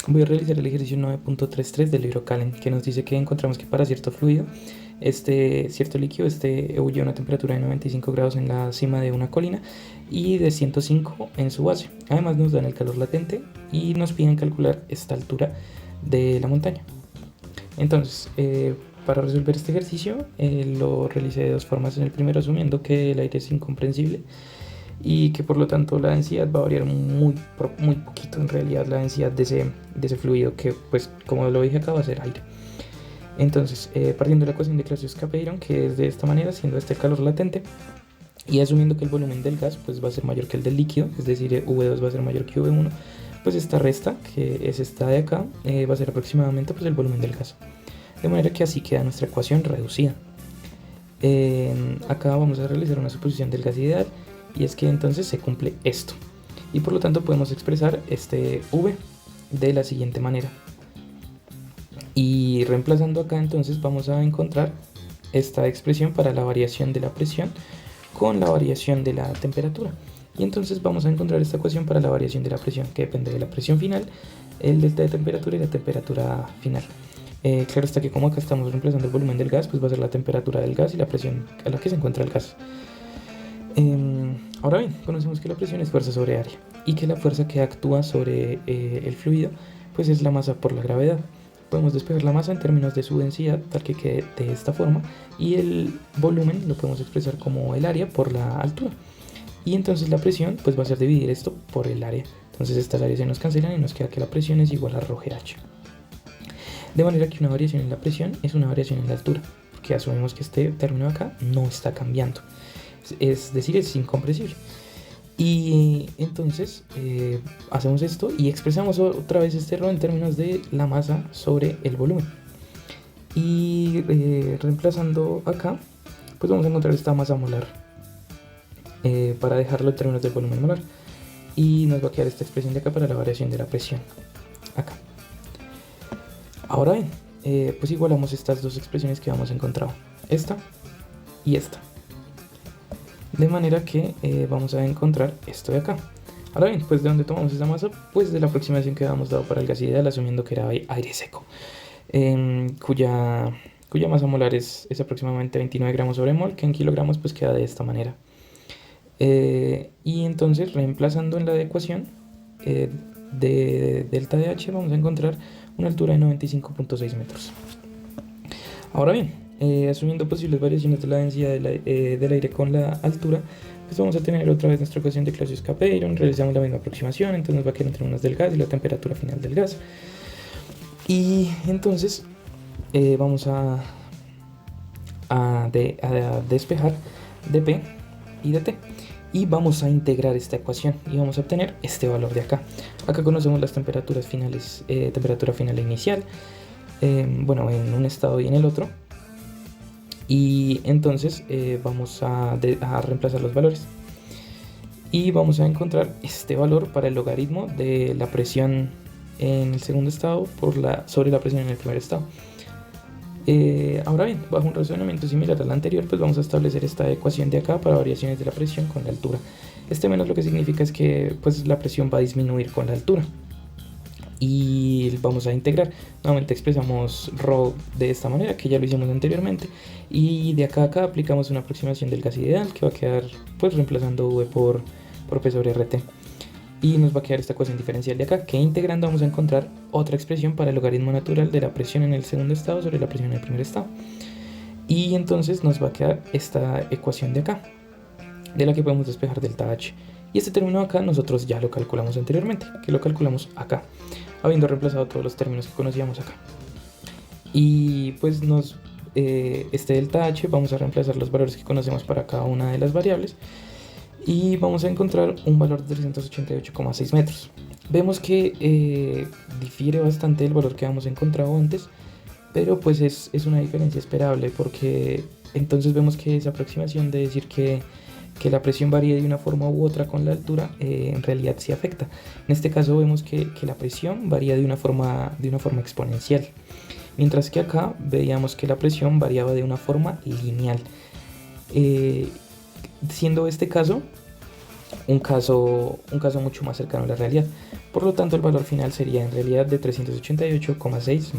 Voy a realizar el ejercicio 9.33 del libro Callen, que nos dice que encontramos que para cierto fluido, cierto líquido, ebullió a una temperatura de 95 grados en la cima de una colina y de 105 en su base. Además nos dan el calor latente y nos piden calcular esta altura de la montaña. Entonces, para resolver este ejercicio, lo realicé de dos formas. En el primero, asumiendo que el aire es incomprensible y que por lo tanto la densidad va a variar muy poquito en realidad, la densidad de ese fluido, que pues como lo dije acá va a ser aire. Entonces, partiendo de la ecuación de Clausius-Capeyron, que es de esta manera, siendo este el calor latente, y asumiendo que el volumen del gas pues va a ser mayor que el del líquido, es decir, V2 va a ser mayor que V1, pues esta resta, que es esta de acá, va a ser aproximadamente pues el volumen del gas. De manera que así queda nuestra ecuación reducida. Acá vamos a realizar una suposición del gas ideal, y es que entonces se cumple esto. Y por lo tanto podemos expresar este V de la siguiente manera. Y reemplazando acá entonces vamos a encontrar esta expresión para la variación de la presión con la variación de la temperatura. Y entonces vamos a encontrar esta ecuación para la variación de la presión, que depende de la presión final, el delta de temperatura y la temperatura final. Claro está que como acá estamos reemplazando el volumen del gas, pues va a ser la temperatura del gas y la presión a la que se encuentra el gas. Ahora bien, conocemos que la presión es fuerza sobre área y que la fuerza que actúa sobre el fluido pues es la masa por la gravedad. Podemos despejar la masa en términos de su densidad, tal que quede de esta forma, y el volumen lo podemos expresar como el área por la altura. Y entonces la presión pues va a ser dividir esto por el área. Entonces estas áreas se nos cancelan y nos queda que la presión es igual a ρGH. De manera que una variación en la presión es una variación en la altura, porque asumimos que este término acá no está cambiando. Es decir, es incompresible. Y entonces hacemos esto y expresamos otra vez este rho en términos de la masa sobre el volumen. Y reemplazando acá, pues vamos a encontrar esta masa molar para dejarlo en términos del volumen molar. Y nos va a quedar esta expresión de acá para la variación de la presión. Acá. Ahora bien, pues igualamos estas dos expresiones que habíamos encontrado. Esta y esta. De manera que vamos a encontrar esto de acá. Ahora bien, pues ¿de dónde tomamos esta masa? Pues de la aproximación que habíamos dado para el gas ideal, asumiendo que era aire seco, cuya masa molar es aproximadamente 29 gramos sobre mol, que en kilogramos pues queda de esta manera. Y entonces reemplazando en la ecuación de delta de H vamos a encontrar una altura de 95.6 metros. Ahora bien, asumiendo posibles variaciones de la densidad del aire con la altura, pues vamos a tener otra vez nuestra ecuación de Clausius-Capeyron, realizamos la misma aproximación, entonces nos va a quedar en términos del gas y la temperatura final del gas. Y entonces vamos a despejar dP y dt. Y vamos a integrar esta ecuación y vamos a obtener este valor de acá. Acá conocemos las temperaturas finales, temperatura final e inicial, bueno, en un estado y en el otro. Y entonces vamos a reemplazar los valores y vamos a encontrar este valor para el logaritmo de la presión en el segundo estado sobre la presión en el primer estado. Ahora bien, bajo un razonamiento similar al anterior, pues vamos a establecer esta ecuación de acá para variaciones de la presión con la altura. Este menos lo que significa es que pues la presión va a disminuir con la altura. Y vamos a integrar. Nuevamente expresamos ρ de esta manera, que ya lo hicimos anteriormente. Y de acá a acá aplicamos una aproximación del gas ideal, que va a quedar pues reemplazando V por P sobre RT. Y nos va a quedar esta ecuación diferencial de acá, que integrando vamos a encontrar otra expresión para el logaritmo natural de la presión en el segundo estado sobre la presión en el primer estado. Y entonces nos va a quedar esta ecuación de acá, de la que podemos despejar delta H. Y este término acá nosotros ya lo calculamos anteriormente, que lo calculamos acá, habiendo reemplazado todos los términos que conocíamos acá. Y pues este delta H vamos a reemplazar los valores que conocemos para cada una de las variables. Y vamos a encontrar un valor de 388,6 metros. Vemos que difiere bastante del valor que habíamos encontrado antes, pero pues es una diferencia esperable, porque entonces vemos que esa aproximación de decir que la presión varía de una forma u otra con la altura, en realidad sí afecta. En este caso vemos que la presión varía de una forma exponencial, mientras que acá veíamos que la presión variaba de una forma lineal. Siendo este caso un caso mucho más cercano a la realidad. Por lo tanto, el valor final sería en realidad de 388,6